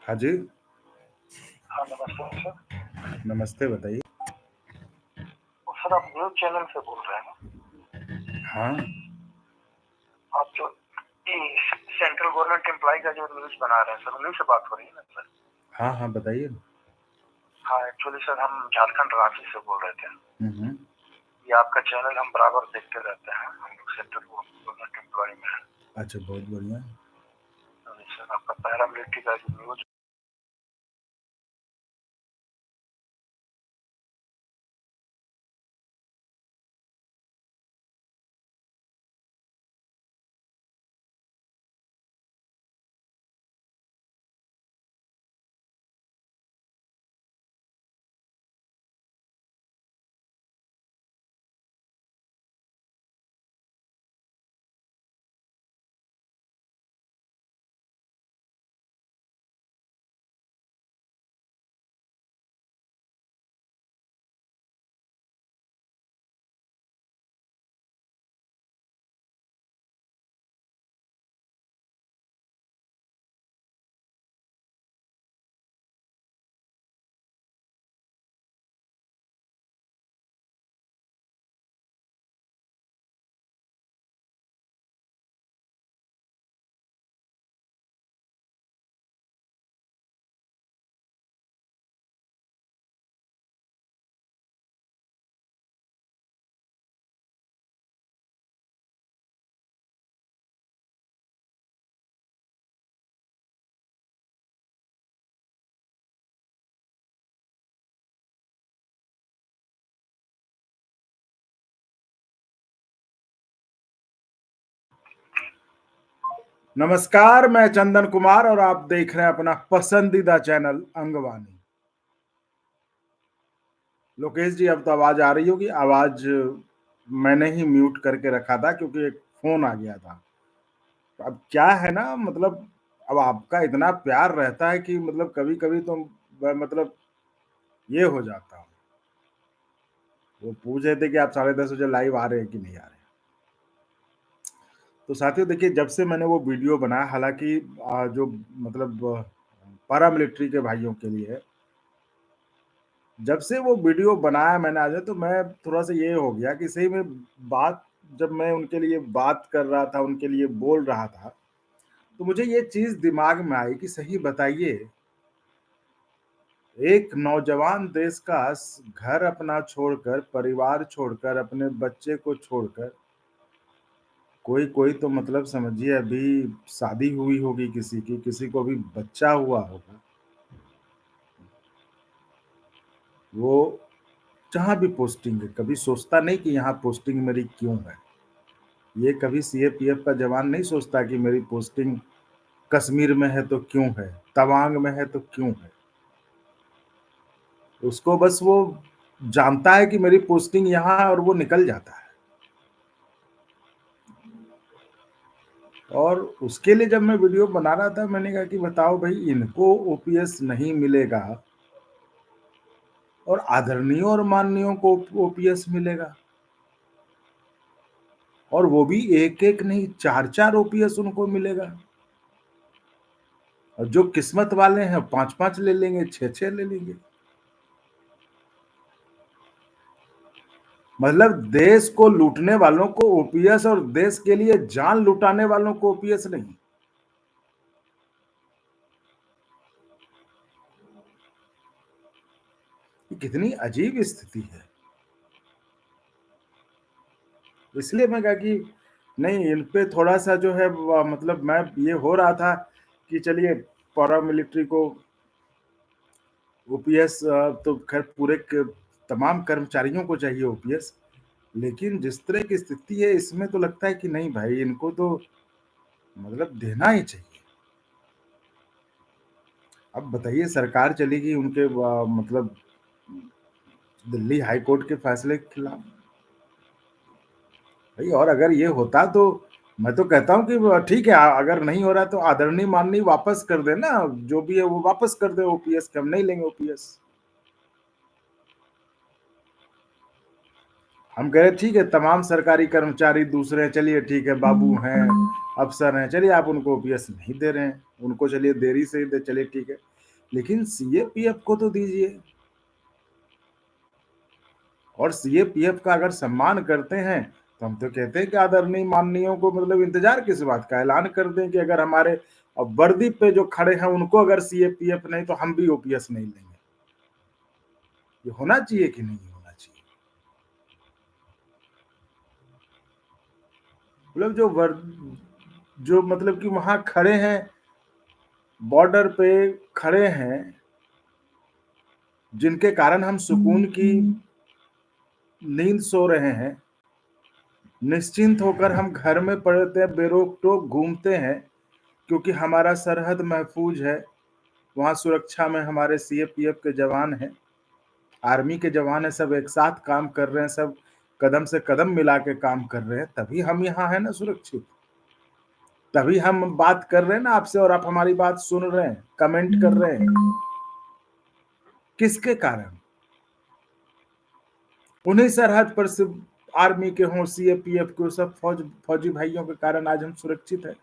हाँ जी, हाँ, नमस्कार सर। नमस्ते बताइए। सर आप न्यूज़ चैनल से बोल रहे हैं ना? हाँ, आप जो ये सेंट्रल गवर्नमेंट एम्प्लॉय का जो न्यूज़ बना रहे हैं सर, उन्हीं से बात हो रही है ना सर? हाँ, हाँ, बताइए ना। हाँ, एक्चुअली सर हम झारखंड रांची से बोल रहे थे। हुँ। ये आपका चैनल हम बराबर देखते रहते हैं। हम लोग सेंट्रल गवर्नमेंट एम्प्लॉय में हैं। अच्छा, बहुत बढ़िया। सर आपका पैरामिलिट्री का जो न्यूज़ नमस्कार, मैं चंदन कुमार और आप देख रहे हैं अपना पसंदीदा चैनल अंगवानी। लोकेश जी, अब तो आवाज़ आ रही होगी। आवाज़ मैंने ही म्यूट करके रखा था क्योंकि एक फ़ोन आ गया था। अब क्या है ना, मतलब अब आपका इतना प्यार रहता है कि मतलब कभी-कभी तो मतलब ये हो जाता हूँ। वो पूछ रहे थे कि आप 10:30 बजे लाइव आ रहे हैं कि नहीं आ रहे हैं? तो साथियों देखिए, जब से मैंने वो वीडियो बनाया, हालाँकि जो मतलब पैरामिलिट्री के भाइयों के लिए, जब से वो वीडियो बनाया मैंने आज, तो मैं थोड़ा-सा ये हो गया कि सही में बात, जब मैं उनके लिए बात कर रहा था, उनके लिए बोल रहा था, तो मुझे ये चीज़ दिमाग में आई कि सही बताइए, एक नौजवान देश का घर अपना छोड़कर, परिवार छोड़कर, अपने बच्चे को छोड़कर, कोई कोई तो मतलब समझिए अभी शादी हुई होगी किसी की, किसी को अभी बच्चा हुआ होगा। वो जहाँ भी पोस्टिंग है, कभी सोचता नहीं कि यहाँ पोस्टिंग मेरी क्यों है? ये कभी सीएपीएफ का जवान नहीं सोचता कि मेरी पोस्टिंग कश्मीर में है तो क्यों है? तवांग में है तो क्यों है? उसको बस वो जानता है कि मेरी पोस्टिंग यहाँ है और वो निकल जाता है। और उसके लिए जब मैं वीडियो बना रहा था, मैंने कहा कि बताओ भई, इनको ओपीएस नहीं मिलेगा और आदरणीयों और माननीयों को ओपीएस मिलेगा। और वो भी एक-एक नहीं, 4-4 ओपीएस उनको मिलेगा। और जो किस्मत वाले हैं 5-5 ले लेंगे, 6-6 ले लेंगे। मतलब देश को लूटने वालों को ओपीएस और देश के लिए जान लुटाने वालों को ओपीएस नहीं। ये कितनी अजीब स्थिति है। इसलिए मैं कहा कि नहीं, इन पे थोड़ा-सा जो है मतलब मैं ये हो रहा था कि चलिए पैरामिलिट्री को ओपीएस, तो खैर पूरे क तमाम कर्मचारियों को चाहिए ओपीएस। लेकिन जिस तरह की स्थिति है, इसमें तो लगता है कि नहीं भाई, इनको तो मतलब देना ही चाहिए। अब बताइए, सरकार चलेगी उनके मतलब दिल्ली हाई कोर्ट के फैसले के खिलाफ। भाई, और अगर ये होता तो मैं तो कहता हूँ कि ठीक है, अगर नहीं हो रहा तो आदरणीय माननीय वापस कर दें ना, जो भी है वो वापस कर दे ओपीएस के, हम नहीं लेंगे ओपीएस। हम कह रहे ठीक है, तमाम सरकारी कर्मचारी दूसरे हैं, चलिए ठीक है, बाबू हैं, अफसर हैं, चलिए आप उनको ओपीएस नहीं दे रहे हैं, उनको चलिए देरी से ही दे, चलिए ठीक है। लेकिन सीएपीएफ को तो दीजिए। और सीएपीएफ का अगर सम्मान करते हैं तो हम तो कहते हैं कि आदरणीय माननीयों को मतलब इंतजार किस बात का, ऐलान कर दें कि अगर हमारे वर्दी पे जो खड़े हैं उनको अगर सीएपीएफ नहीं तो हम भी ओपीएस नहीं लेंगे। ये होना चाहिए कि नहीं होना चाहिए? मतलब जो मतलब कि वहां खड़े हैं, बॉर्डर पे खड़े हैं, जिनके कारण हम सुकून की नींद सो रहे हैं, निश्चिंत होकर हम घर में पड़ते हैं, बेरोक टोक घूमते हैं, क्योंकि हमारा सरहद महफूज है। वहां सुरक्षा में हमारे सीएपीएफ के जवान हैं, आर्मी के जवान है, सब एक साथ काम कर रहे हैं, सब कदम से कदम मिला के काम कर रहे हैं, तभी हम यहाँ हैं ना सुरक्षित। तभी हम बात कर रहे हैं ना आपसे और आप हमारी बात सुन रहे हैं, कमेंट कर रहे हैं। किसके कारण? उन्हीं सरहद पर सिर्फ आर्मी के हों, सीएपीएफ के, सब फौजी भाइयों के कारण आज हम सुरक्षित है।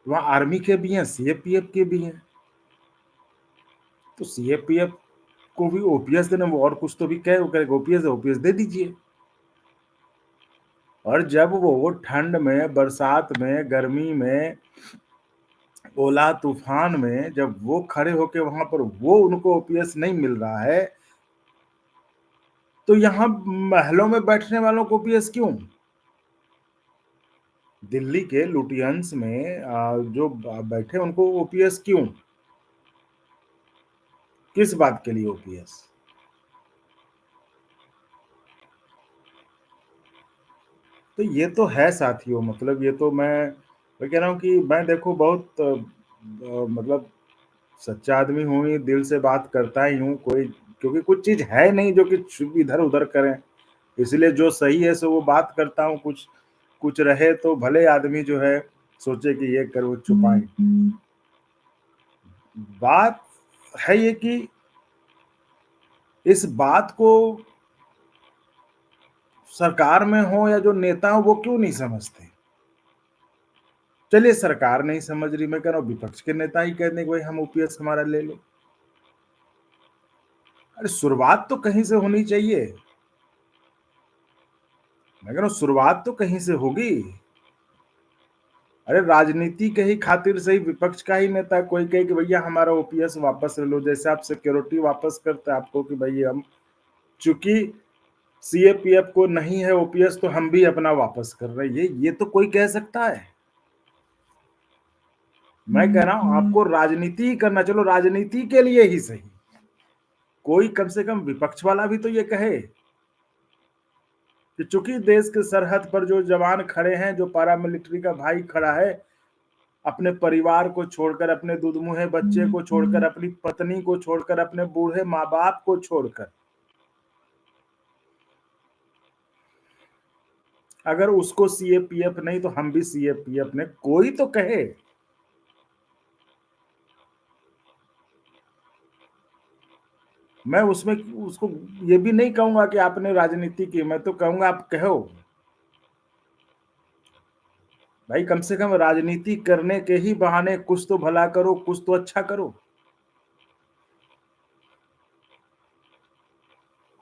वहां आर्मी के भी हैं, सीएपीएफ के भी हैं, तो सीएपीएफ को भी ओपीएस देना, वो और कुछ तो भी कहे, वो कहेगा ओपीएस दे दीजिए। और जब वो ठंड में, बरसात में, गर्मी में, ओला तूफान में जब वो खड़े होके वहां पर वो उनको ओपीएस नहीं मिल रहा है, तो यहाँ महलों में बैठने वालों को ओपीएस क्यों? दिल्ली के लुटियंस में जो बैठे उनको ओपीएस क्यों? किस बात के लिए ओपीएस? तो ये तो है साथियों, मतलब ये तो मैं कह रहा हूँ कि मैं देखो बहुत मतलब सच्चा आदमी हूँ ही, दिल से बात करता ही हूँ कोई, क्योंकि कुछ चीज है नहीं जो कि इधर उधर करें, इसलिए जो सही है सो वो बात करता हूँ। कुछ कुछ रहे तो भले आदमी जो है सोचे कि ये कर वो छुपाए। बात है ये कि इस बात को सरकार में हो या जो नेता हो वो क्यों नहीं समझते? चलिए सरकार नहीं समझ रही, मैं कह रहा हूँ विपक्ष के नेता ही कहते हैं कि भाई हम ओपीएस हमारा ले लो। अरे शुरुआत तो कहीं से होनी चाहिए, मैं कह रहा हूँ शुरुआत तो कहीं से होगी। अरे राजनीति के ही खातिर से ही विपक्ष का ही नेता कोई कहे कि भैया हमारा ओपीएस वापस ले लो, जैसे आप सिक्योरिटी वापस करते हैं आपको कि भाई हम चूंकि सीएपीएफ को नहीं है ओपीएस तो हम भी अपना वापस कर रहे हैं, ये तो कोई कह सकता है? मैं कह रहा हूं आपको राजनीति ही करना, चलो राजनीति के लिए ही सही, कोई कम से कम विपक्ष वाला भी तो ये कहे कि चूंकि देश के सरहद पर जो जवान खड़े हैं, जो पारामिलिट्री का भाई खड़ा है, अपने परिवार को छोड़कर, अपने दुधमुहे बच्चे को छोड़कर, अपनी पत्नी को छोड़कर, अपने बूढ़े माँ बाप को छोड़कर, अगर उसको सीएपीएफ नहीं तो हम भी सीएपीएफ ने, कोई तो कहे। मैं उसमें उसको ये भी नहीं कहूंगा कि आपने राजनीति की, मैं तो कहूंगा आप कहो भाई कम से कम राजनीति करने के ही बहाने कुछ तो भला करो, कुछ तो अच्छा करो।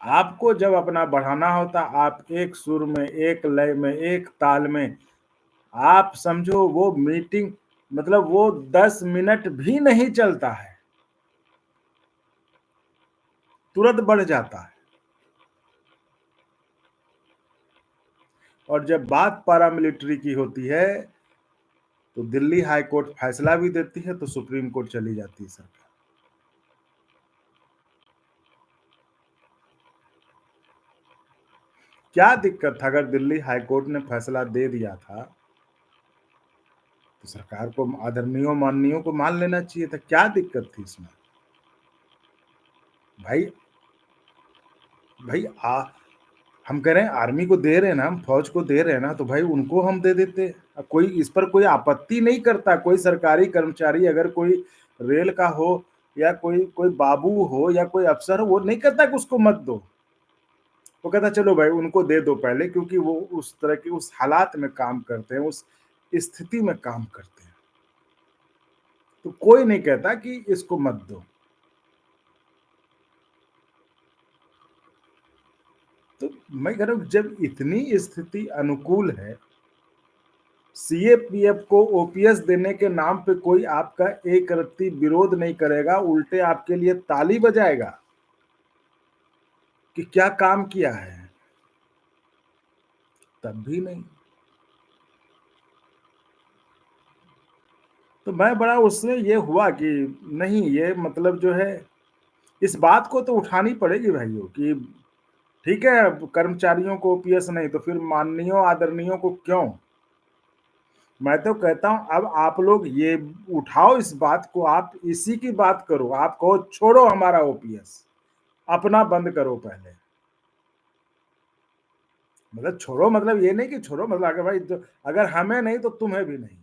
आपको जब अपना बढ़ाना होता, आप एक सुर में, एक लय में, एक ताल में, आप समझो वो मीटिंग मतलब वो 10 मिनट भी नहीं चलता है, तुरंत बढ़ जाता है। और जब बात पारामिलिट्री की होती है तो दिल्ली हाई कोर्ट फैसला भी देती है तो सुप्रीम कोर्ट चली जाती है सरकार। क्या दिक्कत था? अगर दिल्ली हाई कोर्ट ने फैसला दे दिया था तो सरकार को, आदरणीयों माननीयों को मान लेना चाहिए था, क्या दिक्कत थी इसमें? भाई भाई हम कह रहे हैं आर्मी को दे रहे हैं ना, हम फौज को दे रहे हैं ना, तो भाई उनको हम दे देते। अब कोई इस पर कोई आपत्ति नहीं करता, कोई सरकारी कर्मचारी अगर कोई रेल का हो या कोई कोई बाबू हो या कोई अफसर हो, वो नहीं कहता कि उसको मत दो, वो कहता चलो भाई उनको दे दो पहले, क्योंकि वो उस तरह की उस हालात में काम करते हैं, उस स्थिति में काम करते हैं। तो कोई नहीं कहता कि इसको मत दो। तो मैं कह रहा हूँ जब इतनी स्थिति अनुकूल है, सीएपीएफ को ओपीएस देने के नाम पे कोई आपका एक रत्ती विरोध नहीं करेगा, उल्टे आपके लिए ताली बजाएगा कि क्या काम किया है, तब भी नहीं। तो मैं बड़ा उसमें ये हुआ कि नहीं, ये मतलब जो है इस बात को तो उठानी पड़ेगी भाइयों कि ठीक है, कर्मचारियों को ओपीएस नहीं तो फिर माननीयों आदरणीयों को क्यों? मैं तो कहता हूं अब आप लोग ये उठाओ, इस बात को, आप इसी की बात करो, आप कहो छोड़ो हमारा ओपीएस, अपना बंद करो पहले। मतलब छोड़ो मतलब ये नहीं कि छोड़ो मतलब अगर भाई तो अगर हमें नहीं तो तुम्हें भी नहीं,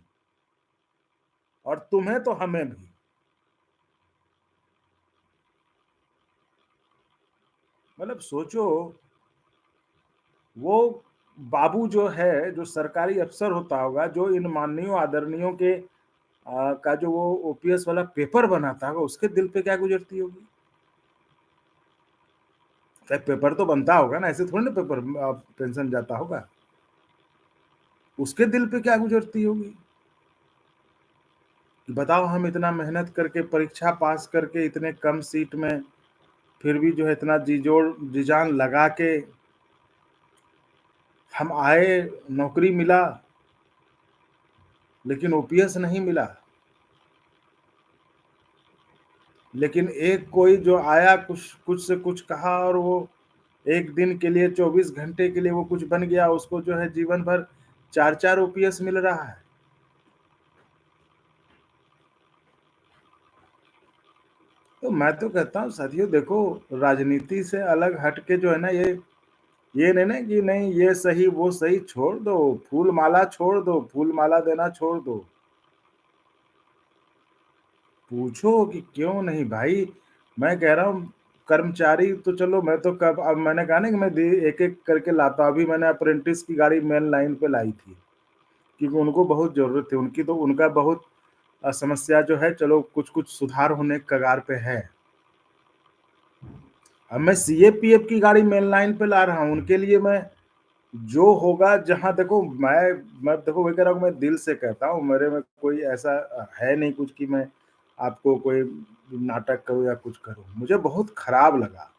और तुम्हें तो हमें भी। मतलब सोचो, वो बाबू जो है, जो सरकारी अफसर होता होगा, जो इन माननीयों आदरणीयों के का जो वो ओपीएस वाला पेपर बनाता होगा, उसके दिल पे क्या गुजरती होगी? पेपर तो बनता होगा ना, ऐसे थोड़ी ना पेपर पेंशन जाता होगा। उसके दिल पे क्या गुजरती होगी कि बताओ, हम इतना मेहनत करके परीक्षा पास करके इतने कम सीट में, फिर भी जो है इतना जी जोड़ जी जान लगा के हम आए, नौकरी मिला, लेकिन ओपीएस नहीं मिला। लेकिन एक कोई जो आया, कुछ कुछ से कुछ कहा, और वो एक दिन के लिए 24 घंटे के लिए वो कुछ बन गया, उसको जो है जीवन भर 4-4 ओपीएस मिल रहा है। तो मैं तो कहता हूँ साथियों, देखो, राजनीति से अलग हट के जो है ना, ये नहीं ना कि नहीं ये सही वो सही, छोड़ दो, फूल माला छोड़ दो, फूल माला देना छोड़ दो। पूछो कि क्यों नहीं भाई। मैं कह रहा हूँ कर्मचारी तो चलो, मैं तो कब, अब मैंने कहा ना कि मैं एक एक करके लाता हूँ। अभी मैंने अप्रेंटिस की गाड़ी मेन लाइन पे लाई थी क्योंकि उनको बहुत जरूरत थी, उनकी तो उनका बहुत समस्या जो है, चलो कुछ कुछ सुधार होने के कगार पे है। अब मैं सीएपीएफ की गाड़ी मेन लाइन पे ला रहा हूँ, उनके लिए मैं जो होगा, जहाँ देखो मैं देखो वही कह रहा हूँ, मैं दिल से कहता हूँ, मेरे में कोई ऐसा है नहीं कुछ कि मैं आपको कोई नाटक करूँ या कुछ करूँ। मुझे बहुत खराब लगा।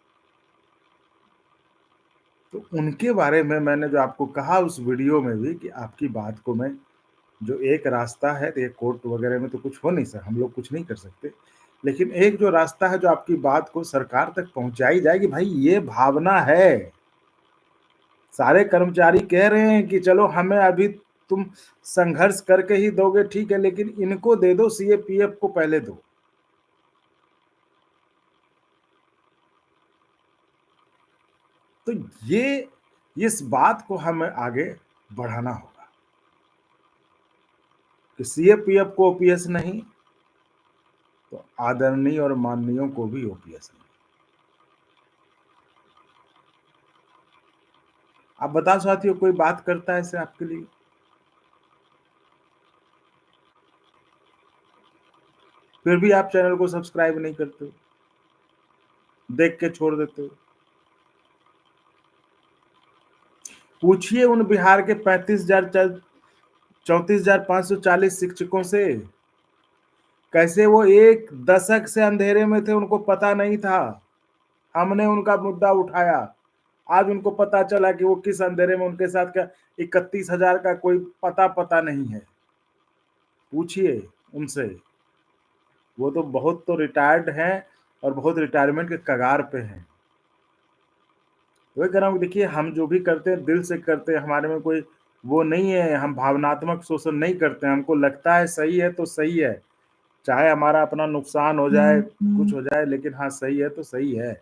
तो उनके बारे में मैंने जो आपको कहा उस वीडियो में भी कि आपकी बात को मैं, जो एक रास्ता है, तो ये कोर्ट वगैरह में तो कुछ हो नहीं सर, हम लोग कुछ नहीं कर सकते। लेकिन एक जो रास्ता है, जो आपकी बात को सरकार तक पहुँचाई जाए कि भाई ये भावना है। सारे कर्मचारी कह रहे हैं कि चलो हमें अभी तुम संघर्ष करके ही दोगे, ठीक है, लेकिन इनको दे दो, सीएपीएफ को पहले दो। तो ये इस बात को हमें आगे बढ़ाना होगा कि सीएपीएफ को ओपीएस नहीं, तो आदरणीय और माननीयों को भी ओपीएस नहीं। आप बताओ साथियों, कोई बात करता है ऐसे आपके लिए? फिर भी आप चैनल को सब्सक्राइब नहीं करते हो, देख के छोड़ देते हो। पूछिए उन बिहार के 34,540 शिक्षकों से, कैसे वो एक दशक से अंधेरे में थे, उनको पता नहीं था। हमने उनका मुद्दा उठाया, आज उनको पता चला कि वो किस अंधेरे में, उनके साथ क्या 31,000 का कोई पता नहीं है। पूछिए उनसे, वो तो बहुत तो रिटायर्ड हैं और बहुत रिटायरमेंट के कगार पे हैं। वही कह रहा हूँ, देखिए हम जो भी करते हैं दिल से करते हैं, हमारे में कोई वो नहीं है, हम भावनात्मक शोषण नहीं करते हैं। हमको लगता है सही है तो सही है, चाहे हमारा अपना नुकसान हो जाए, कुछ हो जाए, लेकिन हाँ सही है तो सही है।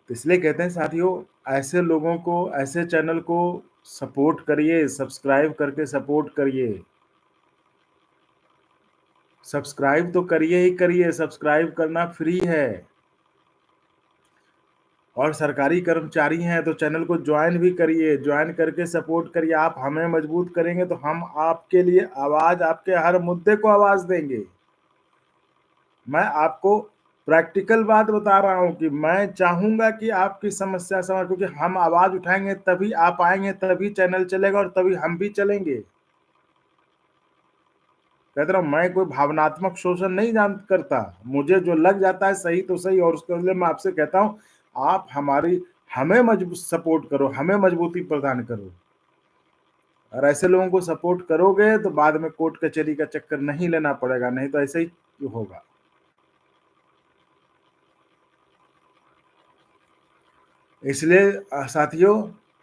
तो इसलिए कहते हैं साथियों, ऐसे लोगों को, ऐसे चैनल को सपोर्ट करिए, सब्सक्राइब करके सपोर्ट करिए। सब्सक्राइब तो करिए ही करिए, सब्सक्राइब करना फ्री है। और सरकारी कर्मचारी हैं तो चैनल को ज्वाइन भी करिए, ज्वाइन करके सपोर्ट करिए। आप हमें मजबूत करेंगे तो हम आपके लिए आवाज़, आपके हर मुद्दे को आवाज़ देंगे। मैं आपको प्रैक्टिकल बात बता रहा हूँ कि मैं चाहूँगा कि आपकी समस्या क्योंकि हम आवाज़ उठाएँगे तभी आप आएँगे, तभी चैनल चलेगा और तभी हम भी चलेंगे। कहते रहा हूँ, मैं कोई भावनात्मक शोषण नहीं करता। मुझे जो लग जाता है सही तो सही, और उसके बदले मैं आपसे कहता हूँ, आप हमें सपोर्ट करो, हमें मजबूती प्रदान करो। और ऐसे लोगों को सपोर्ट करोगे तो बाद में कोर्ट कचहरी का चक्कर नहीं लेना पड़ेगा, नहीं तो ऐसे ही होगा। इसलिए साथियों,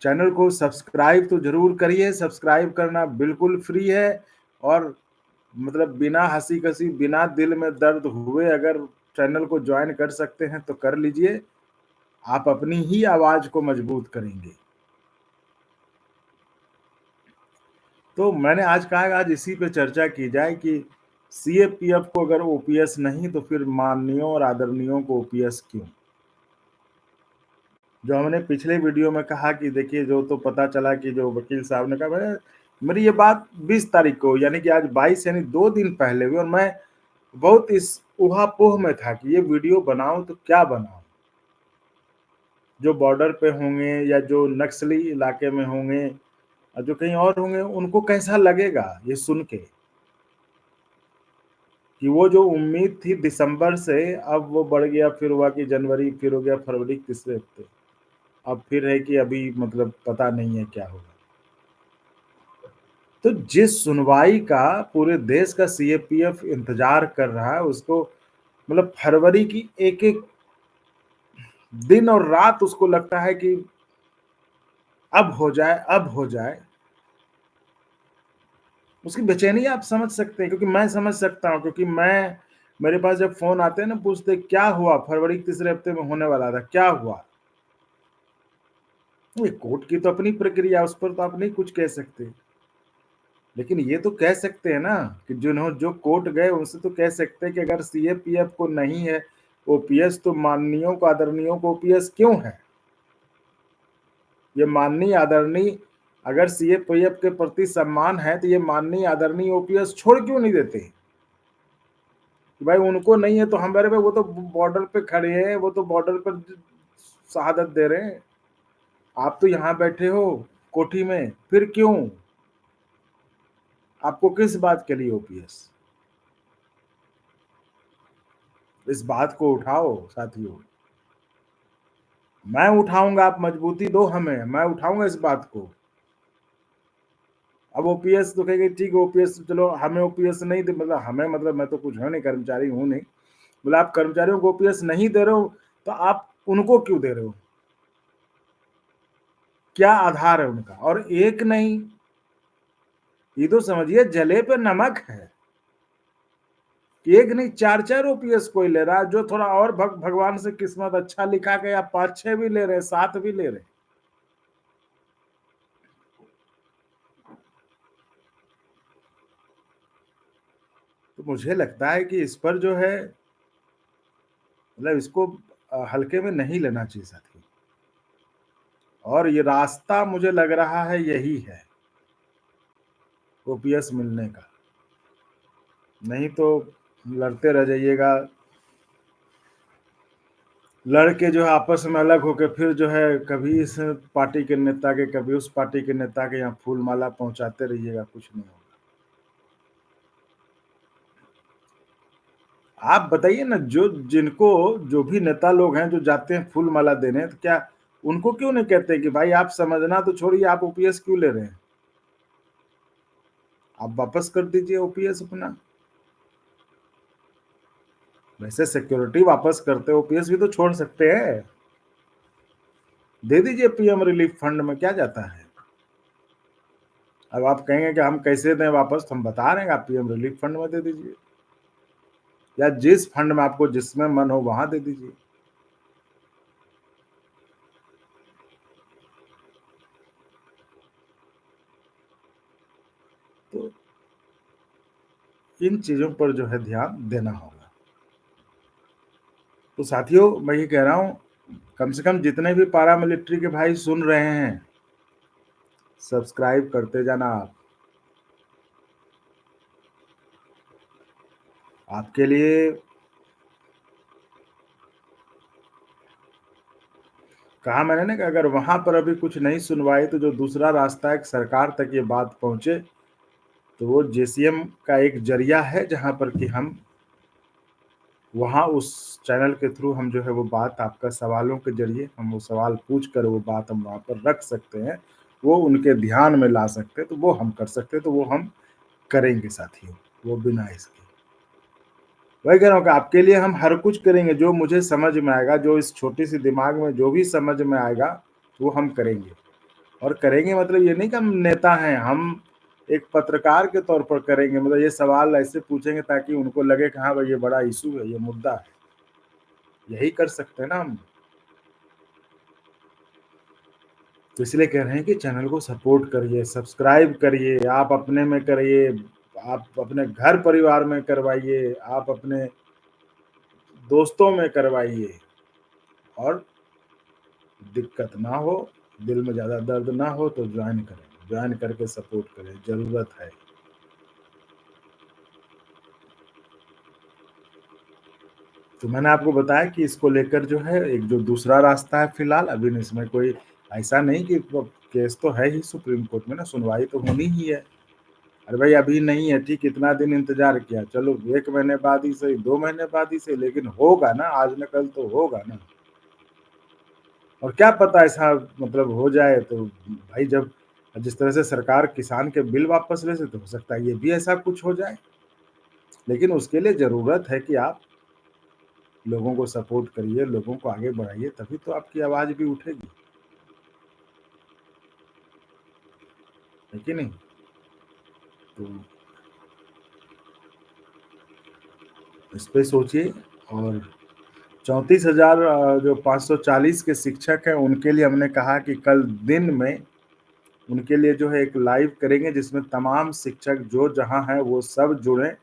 चैनल को सब्सक्राइब तो ज़रूर करिए। सब्सक्राइब करना बिल्कुल फ्री है, और मतलब बिना हँसी-कसी, बिना दिल में दर्द हुए अगर चैनल को जॉइन कर सकते हैं तो कर लीजिए। आप अपनी ही आवाज़ को मजबूत करेंगे। तो मैंने आज कहा आज इसी पे चर्चा की जाए कि सीएपीएफ को अगर ओपीएस नहीं तो फिर माननीयों और आदरणीयों को ओपीएस क्यों? जो हमने पिछले वीडियो में कहा कि देखिए, जो तो पता चला कि जो वकील साहब ने कहा, भैया मेरी ये बात 20 तारीख को, यानी कि आज 22 यानी 2 दिन पहले हुई, और मैं बहुत इस ऊहापोह में था कि ये वीडियो बनाऊं तो क्या बनाऊं। जो बॉर्डर पे होंगे या जो नक्सली इलाके में होंगे और जो कहीं और होंगे, उनको कैसा लगेगा ये सुन के कि वो जो उम्मीद थी दिसंबर से, अब वो बढ़ गया, फिर हुआ कि जनवरी, फिर हो गया फरवरी के तीसरे हफ्ते, अब फिर है कि अभी मतलब पता नहीं है क्या होगा। तो जिस सुनवाई का पूरे देश का सीएपीएफ इंतजार कर रहा है, उसको मतलब फरवरी की एक-एक दिन और रात उसको लगता है कि अब हो जाए, अब हो जाए। उसकी बेचैनी आप समझ सकते हैं, क्योंकि मैं समझ सकता हूँ, क्योंकि मेरे पास जब फ़ोन आते हैं ना, पूछते क्या हुआ? फरवरी के तीसरे हफ्ते में होने वाला था, क्या हुआ? ये कोर्ट की तो अपनी प्रक्रिया, उस पर तो आप नहीं कुछ कह सकते। लेकिन ये तो कह सकते हैं ना कि जो कोर्ट गए उनसे तो कह सकते हैं कि अगर सीएपीएफ को नहीं है ओपीएस, तो माननीयों को, आदरणीयों को ओपीएस क्यों है? ये माननीय आदरणीय अगर सीएपीएफ के प्रति सम्मान है, तो ये माननीय आदरणीय ओपीएस छोड़ क्यों नहीं देते? कि भाई उनको नहीं है तो हमारे भाई, वो तो बॉर्डर पे खड़े हैं, वो तो बॉर्डर पर शहादत दे रहे हैं। आप तो यहाँ बैठे हो कोठी में, फिर क्यों? आपको किस बात के लिए ओपीएस? इस बात को उठाओ साथियों। मैं उठाऊंगा, आप मजबूती दो हमें, मैं उठाऊंगा इस बात को। अब ओपीएस तो कहेंगे ठीक है, ओपीएस चलो हमें ओपीएस नहीं दे, मतलब हमें, मतलब मैं तो कुछ है नहीं, कर्मचारी हूं नहीं। बोले आप कर्मचारियों को ओपीएस नहीं दे रहे हो तो आप उनको क्यों दे रहे हो? क्या आधार है उनका? और एक नहीं, ये तो समझिए जले पे नमक है। एक नहीं, 4-4 ओपीएस कोई ले रहा है, जो थोड़ा और भगवान से किस्मत अच्छा लिखा के, या 5-6 भी ले रहे, 7 भी ले रहे। तो मुझे लगता है कि इस पर जो है, मतलब इसको हल्के में नहीं लेना चाहिए साथी। और ये रास्ता मुझे लग रहा है यही है ओपीएस मिलने का। नहीं तो लड़ते रह जाइएगा, लड़के जो है आपस में अलग होके फिर जो है कभी इस पार्टी के नेता के, कभी उस पार्टी के नेता के यहाँ फूल माला पहुंचाते रहिएगा, कुछ नहीं होगा। आप बताइए ना, जो भी नेता लोग हैं जो जाते हैं फूल माला देने, तो क्या उनको क्यों नहीं कहते कि भाई आप समझना तो छोड़िए, आप ओपीएस क्यों ले रहे हैं? आप वापस कर दीजिए ओपीएस अपना। वैसे सिक्योरिटी वापस करते, ओपीएस भी तो छोड़ सकते हैं। दे दीजिए पीएम रिलीफ फंड में, क्या जाता है? अब आप कहेंगे कि हम कैसे दें वापस, तो हम बता रहे हैं, आप पीएम रिलीफ फंड में दे दीजिए, या जिस फंड में आपको जिसमें मन हो वहां दे दीजिए। तो इन चीजों पर जो है ध्यान देना होगा। तो साथियों, मैं ये कह रहा हूं कम से कम जितने भी पारामिलिट्री के भाई सुन रहे हैं, सब्सक्राइब करते जाना आप। आपके लिए कहा मैंने ना कि अगर वहां पर अभी कुछ नहीं सुनवाई तो जो दूसरा रास्ता है कि सरकार तक ये बात पहुंचे, तो वो जेसीएम का एक जरिया है जहां पर कि हम वहाँ उस चैनल के थ्रू हम जो है वो बात आपका सवालों के जरिए हम वो सवाल पूछ कर वो बात हम वहाँ पर रख सकते हैं, वो उनके ध्यान में ला सकते हैं, तो वो हम कर सकते हैं, तो वो हम करेंगे साथियों, वो बिना इसके। वही कह रहा हूँ कि आपके लिए हम हर कुछ करेंगे, जो मुझे समझ में आएगा, जो इस छोटी-सी दिमाग में जो भी समझ में आएगा, वो हम करेंगे। और करेंगे मतलब ये नहीं कि हम नेता हैं, हम एक पत्रकार के तौर पर करेंगे, मतलब ये सवाल ऐसे पूछेंगे ताकि उनको लगे कि हाँ भाई ये बड़ा इश्यू है, ये मुद्दा है। यही कर सकते हैं ना हम। तो इसलिए कह रहे हैं कि चैनल को सपोर्ट करिए, सब्सक्राइब करिए, आप अपने में करिए, आप अपने घर परिवार में करवाइए, आप अपने दोस्तों में करवाइए, और दिक्कत ना हो, दिल में ज़्यादा दर्द ना हो तो जॉइन करें, जॉइन करके सपोर्ट करें, ज़रूरत है। तो मैंने आपको बताया कि इसको लेकर जो है एक जो दूसरा रास्ता है फिलहाल, अभी इसमें कोई ऐसा नहीं कि केस तो है ही सुप्रीम कोर्ट में ना, सुनवाई तो होनी ही है। अरे भाई अभी नहीं है, ठीक, इतना दिन इंतजार किया, चलो 1 महीने बाद ही सही, 2 महीने बाद ही सही, लेकिन होगा ना, आज न कल तो होगा ना। और क्या पता ऐसा मतलब हो जाए तो भाई, जब जिस तरह से सरकार किसान के बिल वापस ले सकते, हो सकता है ये भी ऐसा कुछ हो जाए। लेकिन उसके लिए ज़रूरत है कि आप लोगों को सपोर्ट करिए, लोगों को आगे बढ़ाइए, तभी तो आपकी आवाज़ भी उठेगी, है कि नहीं? तो इस पे सोचिए। और 34,000 जो 540 के शिक्षक हैं, उनके लिए हमने कहा कि कल दिन में उनके लिए जो है एक लाइव करेंगे, जिसमें तमाम शिक्षक जो जहाँ हैं वो सब जुड़ें,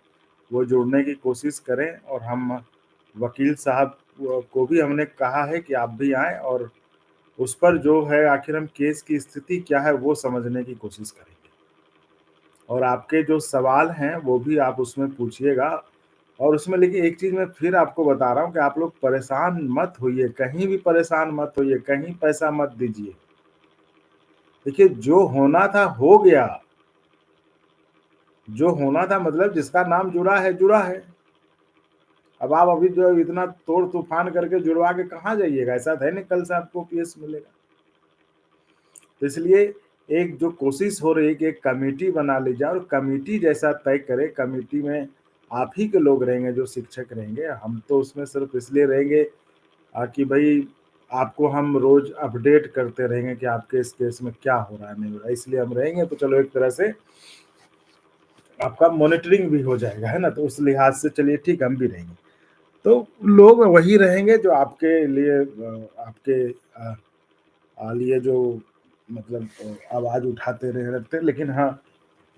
वो जुड़ने की कोशिश करें। और हम वकील साहब को भी हमने कहा है कि आप भी आएँ, और उस पर जो है आखिर हम केस की स्थिति क्या है वो समझने की कोशिश करेंगे। और आपके जो सवाल हैं वो भी आप उसमें पूछिएगा। और उसमें लेकिन एक चीज़ मैं फिर आपको बता रहा हूँ कि आप लोग परेशान मत होइए, कहीं भी परेशान मत होइए, कहीं पैसा मत दीजिए। देखिए जो होना था हो गया, जो होना था मतलब जिसका नाम जुड़ा है, जुड़ा है। अब आप अभी जो इतना तोड़-तूफान करके जुड़वा के कहाँ जाइएगा? ऐसा तो है नहीं कल से आपको ओपीएस मिलेगा। तो इसलिए एक जो कोशिश हो रही है कि एक कमेटी बना ली जाए, और कमेटी जैसा तय करे, कमेटी में आप ही के लोग रहेंगे जो शिक्षक रहेंगे, हम तो उसमें सिर्फ इसलिए रहेंगे कि भाई आपको हम रोज अपडेट करते रहेंगे कि आपके इस केस में क्या हो रहा है, नहीं हो रहा है, इसलिए हम रहेंगे। तो चलो एक तरह से आपका मॉनिटरिंग भी हो जाएगा, है ना? तो उस लिहाज से चलिए ठीक, हम भी रहेंगे। तो लोग वही रहेंगे जो आपके लिए आपके लिए जो मतलब आवाज़ उठाते रहे रखते हैं। लेकिन हाँ,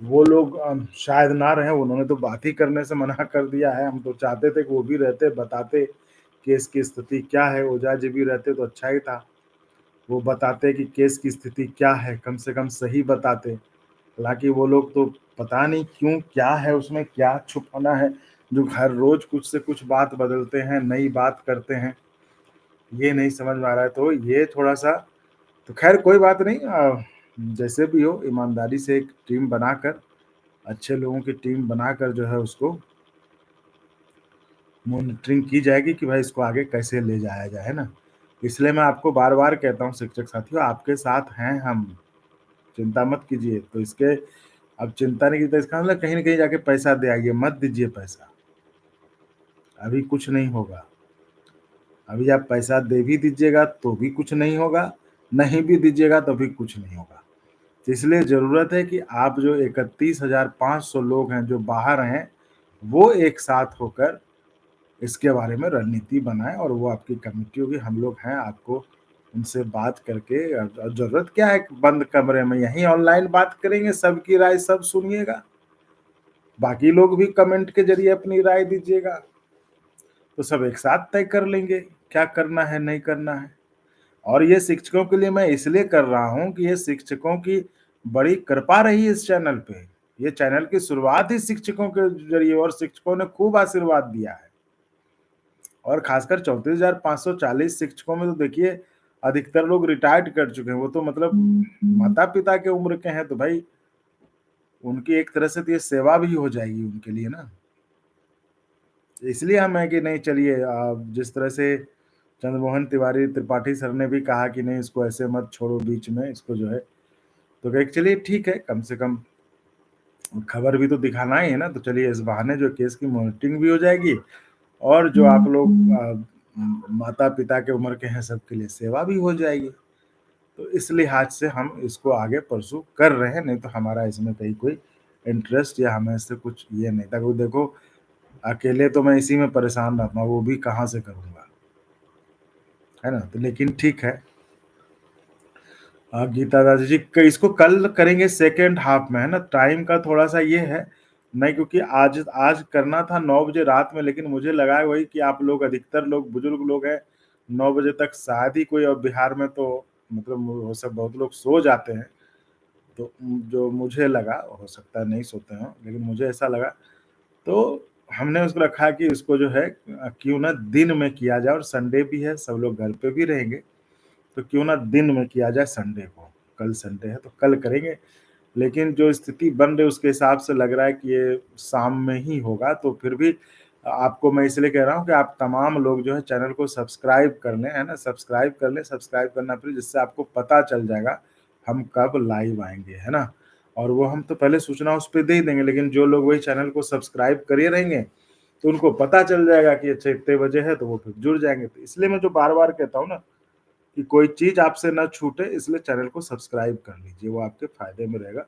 वो लोग शायद ना रहें, उन्होंने तो बात ही करने से मना कर दिया है। हम तो चाहते थे कि वो भी रहते, बताते केस की स्थिति क्या है, ओझा जी भी रहते तो अच्छा ही था। वो बताते कि केस की स्थिति क्या है, कम से कम सही बताते। हालाँकि वो लोग तो पता नहीं क्यों, क्या है उसमें, क्या छुपाना है, जो हर रोज़ कुछ से कुछ बात बदलते हैं, नई बात करते हैं, ये नहीं समझ में आ रहा है। तो ये थोड़ा-सा, तो ख़ैर कोई बात नहीं, जैसे भी हो ईमानदारी से एक टीम बनाकर, अच्छे लोगों की टीम बनाकर जो है उसको मॉनिटरिंग की जाएगी कि भाई इसको आगे कैसे ले जाया जाए, है ना? इसलिए मैं आपको बार-बार कहता हूँ शिक्षक साथियों, आपके साथ हैं हम, चिंता मत कीजिए। तो इसके अब चिंता नहीं की तो इसका मतलब कहीं न कहीं जाके पैसा दे आइए, मत दीजिए पैसा, अभी कुछ नहीं होगा। अभी आप पैसा दे भी दीजिएगा तो भी कुछ नहीं होगा, नहीं भी दीजिएगा तो भी कुछ नहीं होगा। तो इसलिए ज़रूरत है कि आप जो 31,500 लोग हैं जो बाहर हैं, वो एक साथ होकर इसके बारे में रणनीति बनाएँ, और वो आपकी कमिटी होगी, हम लोग हैं, आपको उनसे बात करके ज़रूरत क्या है बंद कमरे में, यहीं ऑनलाइन बात करेंगे, सबकी राय सब सुनिएगा, बाकी लोग भी कमेंट के ज़रिए अपनी राय दीजिएगा, तो सब एक साथ तय कर लेंगे, क्या करना है, नहीं करना है। और ये शिक्षकों के लिए मैं इसलिए कर रहा हूँ कि ये शिक्षकों की बड़ी कृपा रही है इस चैनल पे। ये चैनल की शुरुआत ही शिक्षकों के ज़रिए और शिक्षकों ने खूब आशीर्वाद दिया है। और खासकर 34,540 शिक्षकों में तो देखिए अधिकतर लोग रिटायर्ड कर चुके हैं। वो तो मतलब माता-पिता के उम्र के हैं, तो भाई उनकी एक तरह से तो ये सेवा भी हो जाएगी उनके लिए ना। इसलिए हम है कि नहीं चलिए जिस तरह से चंद्रमोहन तिवारी त्रिपाठी सर ने भी कहा कि नहीं इसको ऐसे मत छोड़ो बीच में, इसको जो है तो कहे चलिए ठीक है, कम से कम खबर भी तो दिखाना ही है ना, तो चलिए इस बहाने जो केस की मॉनिटरिंग भी हो जाएगी और जो आप लोग माता-पिता के उम्र के हैं सबके लिए सेवा भी हो जाएगी। तो इस लिहाज से हम इसको आगे परस्यू कर रहे हैं, नहीं तो हमारा इसमें कहीं कोई इंटरेस्ट या हमें इससे कुछ ये नहीं था। क्योंकि देखो अकेले तो मैं इसी में परेशान रहता हूँ, वो भी कहाँ से करूँगा, है ना? तो लेकिन ठीक है। गीता दादी जी इसको कल करेंगे सेकेंड हाफ में, है ना? टाइम का थोड़ा-सा ये है, नहीं क्योंकि आज आज करना था 9 बजे रात में, लेकिन मुझे लगा है वही कि आप लोग अधिकतर लोग बुजुर्ग लोग हैं, 9 बजे तक शायद ही कोई और बिहार में तो मतलब वो सब बहुत लोग सो जाते हैं। तो जो मुझे लगा, हो सकता है नहीं सोते हों, लेकिन मुझे ऐसा लगा, तो हमने उसको रखा है कि इसको जो है क्यों ना दिन में किया जाए और संडे भी है, सब लोग घर पे भी रहेंगे, तो क्यों ना दिन में किया जाए संडे को। कल संडे है तो कल करेंगे, लेकिन जो स्थिति बन रही है उसके हिसाब से लग रहा है कि ये शाम में ही होगा, तो फिर भी आपको मैं इसलिए कह रहा हूँ कि आप तमाम लोग जो है चैनल को सब्सक्राइब कर लें, है ना? सब्सक्राइब कर लें, सब्सक्राइब करना फिर जिससे आपको पता चल जाएगा हम कब लाइव आएँगे, है ना? और वो हम तो पहले सूचना उस पे दे ही देंगे, लेकिन जो लोग वही चैनल को सब्सक्राइब करे रहेंगे, तो उनको पता चल जाएगा कि अच्छा इतने बजे है, तो वो फिर जुड़ जाएँगे। तो इसलिए मैं जो बार-बार कहता हूँ ना कि कोई चीज़ आपसे ना छूटे, इसलिए चैनल को सब्सक्राइब कर लीजिए, वो आपके फ़ायदे में रहेगा।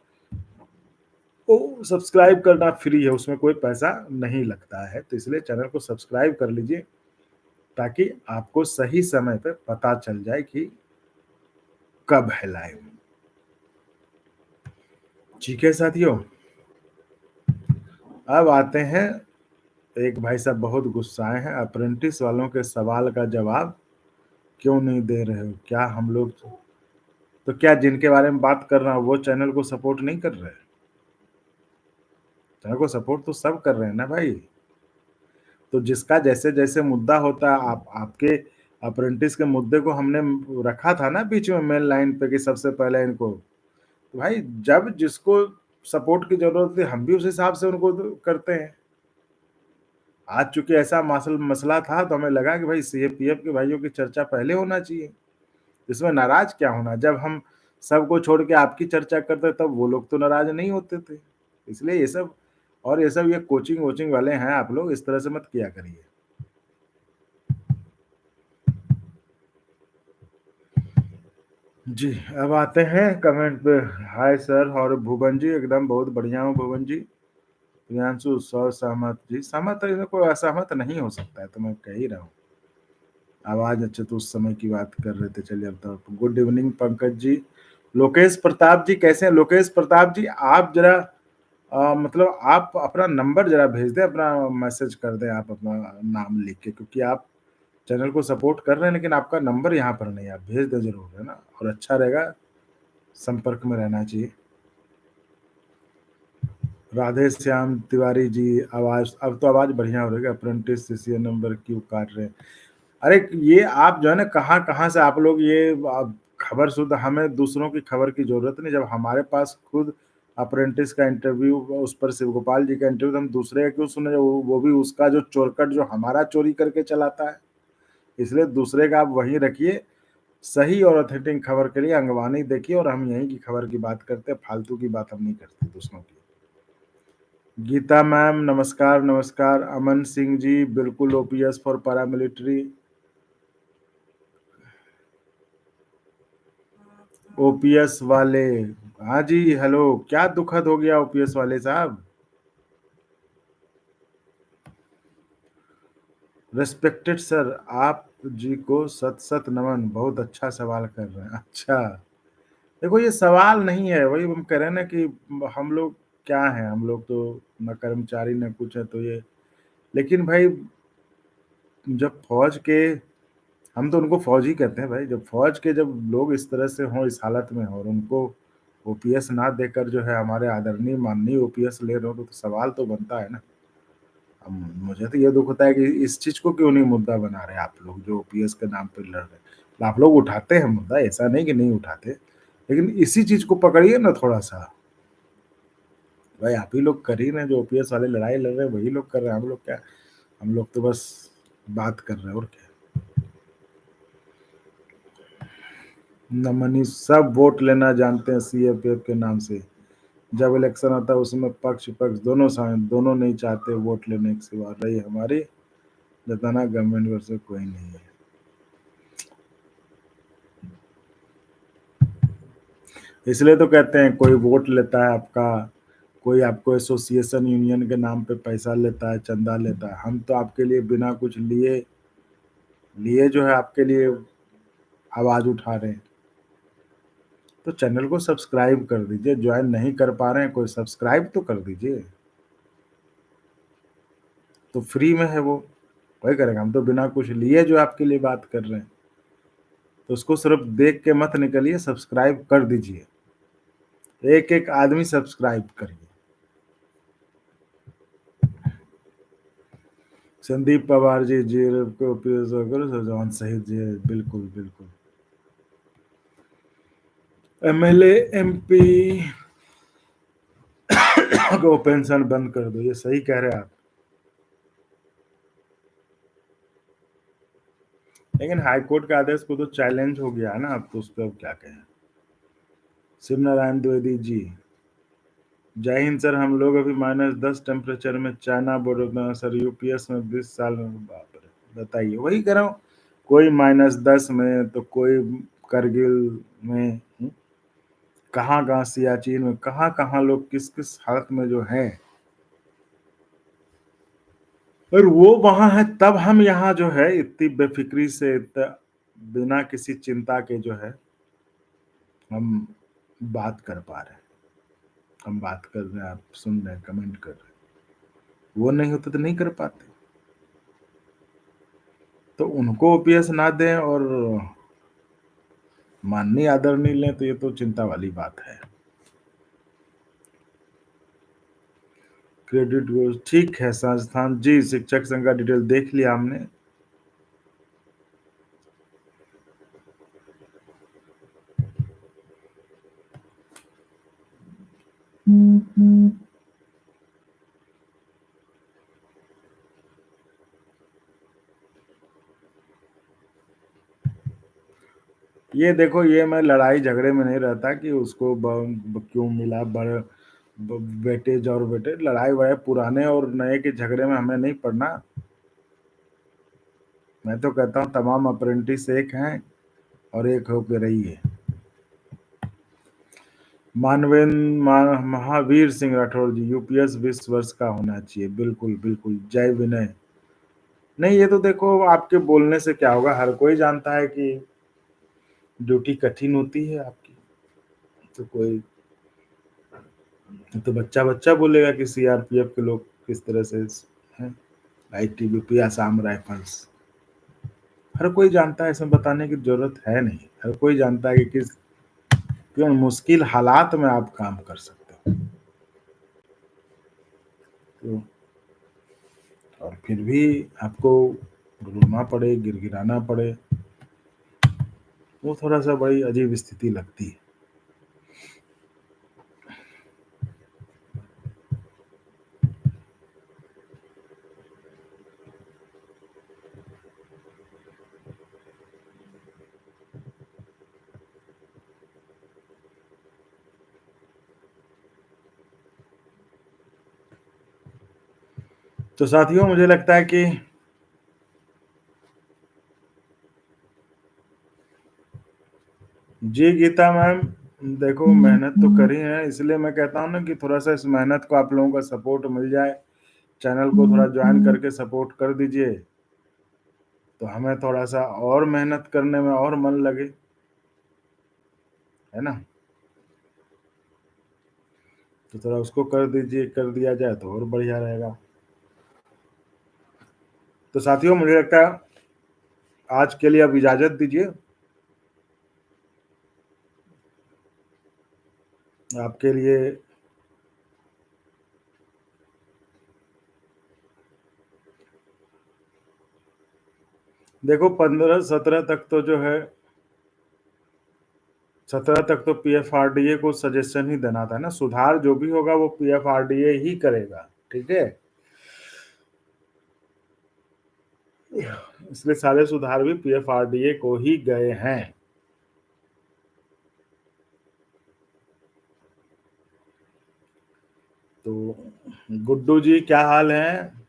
तो सब्सक्राइब करना फ्री है, उसमें कोई पैसा नहीं लगता है, तो इसलिए चैनल को सब्सक्राइब कर लीजिए, ताकि आपको सही समय पे पता चल जाए कि कब है लाइव। ठीक है साथियों, अब आते हैं एक भाई साहब बहुत गुस्साए हैं, अप्रेंटिस वालों के सवाल का जवाब क्यों नहीं दे रहे हो? क्या हम लोग तो क्या जिनके बारे में बात कर रहा हूँ वो चैनल को सपोर्ट नहीं कर रहे? चैनल को सपोर्ट तो सब कर रहे हैं ना भाई। तो जिसका जैसे-जैसे मुद्दा होता है आपके अप्रेंटिस के मुद्दे को हमने रखा था ना बीच में मेन लाइन पे कि सबसे पहले इनको, तो भाई जब जिसको सपोर्ट की ज़रूरत थी हम भी उस हिसाब से उनको तो करते हैं। आज चूँकि ऐसा मसला था तो हमें लगा कि भाई सीएपीएफ के भाइयों की चर्चा पहले होना चाहिए। इसमें नाराज़ क्या होना? जब हम सबको छोड़ के आपकी चर्चा करते तब वो लोग तो नाराज़ नहीं होते थे। इसलिए ये सब और ये सब ये कोचिंग-वोचिंग वाले हैं आप लोग इस तरह से मत किया करिए। जी, अब आते हैं कमेंट पे। हाय सर और भुवन जी एकदम बहुत बढ़िया हूँ भुवन जी। प्रियांशु सहमत जी, सहमत है कोई असहमत नहीं हो सकता है तो मैं कह ही रहा हूँ। आवाज़ अच्छा तो उस समय की बात कर रहे थे चलिए अब तो गुड इवनिंग पंकज जी। लोकेश प्रताप जी कैसे हैं? लोकेश प्रताप जी आप ज़रा मतलब आप अपना नंबर ज़रा भेज दें, अपना मैसेज कर दें आप अपना नाम लिख के क्योंकि आप चैनल को सपोर्ट कर रहे हैं लेकिन आपका नंबर यहाँ पर नहीं है, आप भेज दें ज़रूर, है ना? और अच्छा रहेगा, संपर्क में रहना चाहिए। राधे श्याम तिवारी जी आवाज़ अब तो आवाज़ बढ़िया हो रही है, अप्रेंटिस सीसीए नंबर क्यों काट रहे हैं? अरे ये आप जो है ना कहाँ-कहाँ से आप लोग ये खबर शुद्ध हमें दूसरों की खबर की ज़रूरत नहीं, जब हमारे पास खुद अप्रेंटिस का इंटरव्यू उस पर शिव गोपाल जी का इंटरव्यू तो हम दूसरे का क्यों सुने वो भी उसका जो चोरकट जो हमारा चोरी करके चलाता है। इसलिए दूसरे का आप वहीं रखिए, सही और ऑथेंटिक खबर के लिए अंगवानी देखिए और हम यहीं की खबर की बात करते हैं, फालतू की बात हम नहीं करते दूसरों की। गीता मैम नमस्कार, नमस्कार। अमन सिंह जी बिल्कुल ओपीएस फॉर पैरामिलिट्री। ओपीएस वाले, हाँ जी, हेलो, क्या दुखद हो गया ओपीएस वाले साहब? रिस्पेक्टेड सर, आप जी को सत-सत नमन, बहुत अच्छा सवाल कर रहे हैं। अच्छा, देखो ये सवाल नहीं है, वही हम कह रहे हैं ना कि हम लोग क्या हैं, हम लोग तो ना कर्मचारी ना कुछ है तो ये लेकिन भाई जब फ़ौज के हम तो उनको फौजी कहते हैं भाई। जब फौज के जब लोग इस तरह से हों, इस हालत में हों और उनको ओपीएस ना देकर जो है हमारे आदरणीय माननीय ओपीएस ले रहे हो, तो सवाल तो बनता है ना। अब मुझे तो ये दुख होता है कि इस चीज को क्यों नहीं मुद्दा बना रहे आप लोग, जो ओपीएस के नाम पे लड़ रहे हैं। आप लोग उठाते हैं मुद्दा, ऐसा नहीं कि नहीं उठाते, लेकिन इसी चीज को पकड़िए ना थोड़ा सा। भाई आप ही लोग कर ही रहे हैं, जो ओपीएस वाले लड़ाई लड़ रहे हैं वही लोग कर रहे हैं। हम लोग क्या, हम लोग तो बस बात कर रहे हैं और क्या। नमनी सब वोट लेना जानते हैं सीएपीएफ के नाम से। जब इलेक्शन होता है उसमें पक्ष पक्ष दोनों दोनों नहीं चाहते वोट लेने के सिवा। रही हमारी जताना गवर्नमेंट वर्सेस कोई नहीं है। इसलिए तो कहते हैं कोई वोट लेता है आपका, कोई आपको एसोसिएशन यूनियन के नाम पे पैसा लेता है, चंदा लेता है। हम तो आपके लिए बिना कुछ लिए लिए जो है आपके लिए आवाज उठा रहे हैं। तो चैनल को सब्सक्राइब कर दीजिए। ज्वाइन नहीं कर पा रहे हैं कोई, सब्सक्राइब तो कर दीजिए, तो फ्री में है वो, वही करेगा। हम तो बिना कुछ लिए जो आपके लिए बात कर रहे हैं, तो उसको सिर्फ देख के मत निकलिए, सब्सक्राइब कर दीजिए। एक एक आदमी सब्सक्राइब करिए। संदीप पवार जी, जी को जवान शहीद जी, बिल्कुल बिल्कुल। एमएलए एमपी को पेंशन बंद कर दो, ये सही कह रहे हैं आप। लेकिन हाईकोर्ट के आदेश को तो चैलेंज हो गया है ना, अब तो उस पर अब क्या कहें। शिव नारायण द्विवेदी जी, जय हिंद सर। हम लोग अभी -10 टेम्परेचर में चाइना बॉर्डर सर, यूपीएस में 20 साल में। बाप रे, बताइए। वही कह रहा हूँ, कोई -10 में तो कोई करगिल में, कहाँ कहाँ सियाचिन में, कहाँ कहाँ लोग किस किस हालत में जो है। और वो वहां है, तब हम यहाँ जो है इतनी बेफिक्री से, बिना किसी चिंता के जो है हम बात कर पा रहे हैं। हम बात कर रहे हैं, आप सुन रहे हैं, कमेंट कर रहे हैं। वो नहीं होता तो नहीं कर पाते। तो उनको ओपीएस ना दें और माननीय आदर नहीं लें, तो ये तो चिंता वाली बात है। क्रेडिट ठीक है। संस्थान जी, शिक्षक संघ का डिटेल देख लिया हमने। ये देखो, ये मैं लड़ाई झगड़े में नहीं रहता कि उसको क्यों मिला बड़े वेटेज और वेटेज। लड़ाई वड़ाई पुराने और नए के झगड़े में हमें नहीं पड़ना। मैं तो कहता हूँ तमाम अप्रेंटिस एक हैं और एक होके रही है। महावीर सिंह राठौर जी, यूपीएस 20 वर्ष का होना चाहिए। बिल्कुल बिल्कुल, जय विनय। नहीं, ये तो देखो आपके बोलने से क्या होगा, हर कोई जानता है कि ड्यूटी कठिन होती है आपकी। तो कोई, तो बच्चा बच्चा बोलेगा कि सीआरपीएफ के लोग किस तरह से हैं, आईटीबीपी, आसाम राइफल्स। हर कोई जानता है, इसमें बताने की जरूरत है नहीं। हर कोई जानता है कि किस क्यों मुश्किल हालात में आप काम कर सकते हो। तो और फिर भी आपको रोना पड़े, गिड़गिड़ाना पड़े, वो थोड़ा सा बड़ी अजीब स्थिति लगती है। तो साथियों, मुझे लगता है कि जी गीता मैम, देखो मेहनत तो करी है, इसलिए मैं कहता हूँ ना कि थोड़ा सा इस मेहनत को आप लोगों का सपोर्ट मिल जाए, चैनल को थोड़ा ज्वाइन करके सपोर्ट कर दीजिए, तो हमें थोड़ा सा और मेहनत करने में और मन लगे, है ना। तो थोड़ा उसको कर दीजिए, कर दिया जाए तो और बढ़िया रहेगा। तो साथियों, मुझे लगता है आज के लिए अब इजाज़त दीजिए। आपके लिए देखो 15-17 तक तो जो है 17 तक तो पीएफआरडीए को सजेशन ही देना था ना, सुधार जो भी होगा वो पीएफआरडीए ही करेगा, ठीक है? इसलिए सारे सुधार भी पीएफआरडीए को ही गए हैं। तो गुड्डू जी क्या हाल है?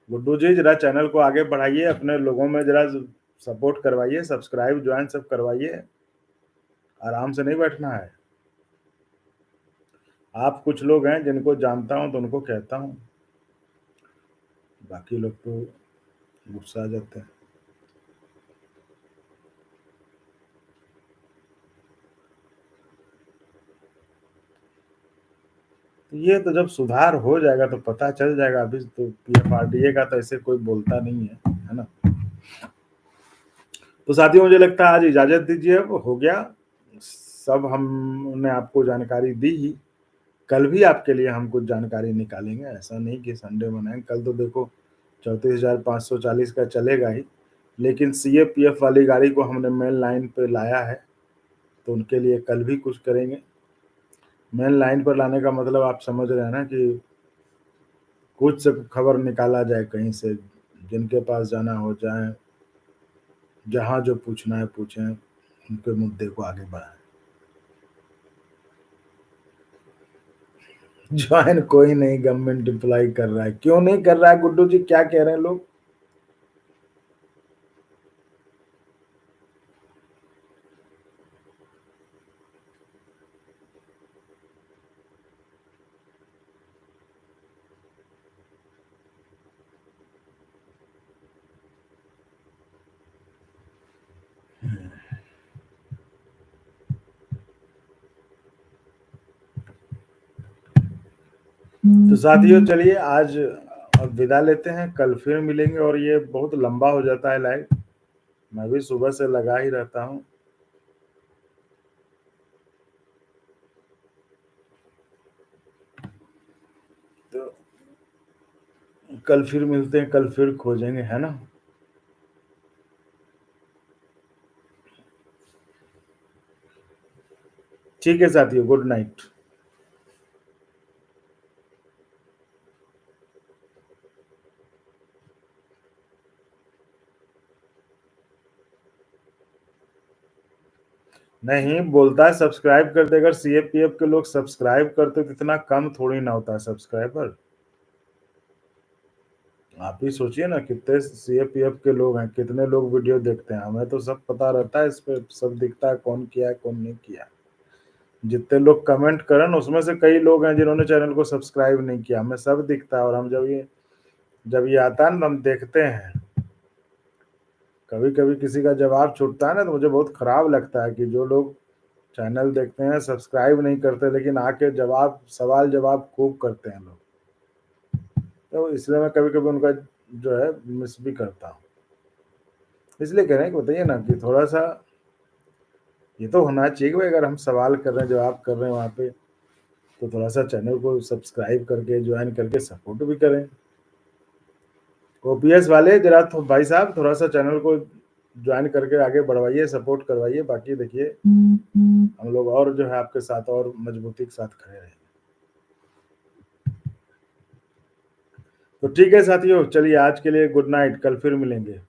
गुड्डू जी जरा चैनल को आगे बढ़ाइए, अपने लोगों में जरा सपोर्ट करवाइए, सब्सक्राइब ज्वाइन सब करवाइए, आराम से नहीं बैठना है। आप कुछ लोग हैं जिनको जानता हूं तो उनको कहता हूं, बाकी लोग तो गुस्सा आ जाते हैं। तो ये तो जब सुधार हो जाएगा तो पता चल जाएगा, अभी तो पीएफआरडीए का तो ऐसे कोई बोलता नहीं है ना? तो साथियों मुझे लगता है आज इजाजत दीजिए, अब हो गया सब, हमने आपको जानकारी दी ही। कल भी आपके लिए हम कुछ जानकारी निकालेंगे, ऐसा नहीं कि संडे मनाएं। कल तो देखो 34,540 का चलेगा ही, लेकिन सीएपीएफ वाली गाड़ी को हमने मेन लाइन पे लाया है, तो उनके लिए कल भी कुछ करेंगे। मेन लाइन पर लाने का मतलब आप समझ रहे हैं ना, कि कुछ से खबर निकाला जाए कहीं से, जिनके पास जाना हो जाए, जहाँ जो पूछना है पूछें, उनके मुद्दे को आगे बढ़ाएं। ज्वाइन कोई नहीं गवर्नमेंट एम्प्लॉय कर रहा है, क्यों नहीं कर रहा है गुड्डू जी, क्या कह रहे हैं लोग? तो साथियों चलिए आज अब विदा लेते हैं, कल फिर मिलेंगे। और ये बहुत लंबा हो जाता है लाइव, मैं भी सुबह से लगा ही रहता हूँ। तो कल फिर मिलते हैं, कल फिर खोजेंगे, है ना? ठीक है साथियों, गुड नाइट। नहीं बोलता है सब्सक्राइब कर दे, अगर सीएपीएफ के लोग सब्सक्राइब करते तो इतना कम थोड़ी ना होता है सब्सक्राइबर। आप ही सोचिए ना, कितने सीएपीएफ के लोग हैं, कितने लोग वीडियो देखते हैं, हमें तो सब पता रहता है, इस पे सब दिखता है कौन किया है कौन नहीं किया। जितने लोग कमेंट करें ना, उसमें से कई लोग हैं जिन्होंने चैनल को सब्सक्राइब नहीं किया, हमें सब दिखता है। और हम जब ये आता है ना, हम देखते हैं। कभी कभी किसी का जवाब छूटता है ना, तो मुझे बहुत खराब लगता है कि जो लोग चैनल देखते हैं सब्सक्राइब नहीं करते, लेकिन आके जवाब सवाल जवाब खूब करते हैं लोग। तो इसलिए मैं कभी कभी उनका जो है मिस भी करता हूँ। इसलिए कह रहे हैं कि बताइए ना, कि थोड़ा सा ये तो होना चाहिए कि भाई अगर हम सवाल कर रहे हैं जवाब कर रहे हैं वहाँ पे, तो थोड़ा सा चैनल को सब्सक्राइब करके ज्वाइन करके सपोर्ट भी करें। ओपीएस वाले जरा तो भाई साहब थोड़ा सा चैनल को ज्वाइन करके आगे बढ़वाइए, सपोर्ट करवाइए, बाकी देखिए हम लोग और जो है आपके साथ और मजबूती के साथ खड़े रहेंगे। तो ठीक है साथियों, चलिए आज के लिए गुड नाइट, कल फिर मिलेंगे।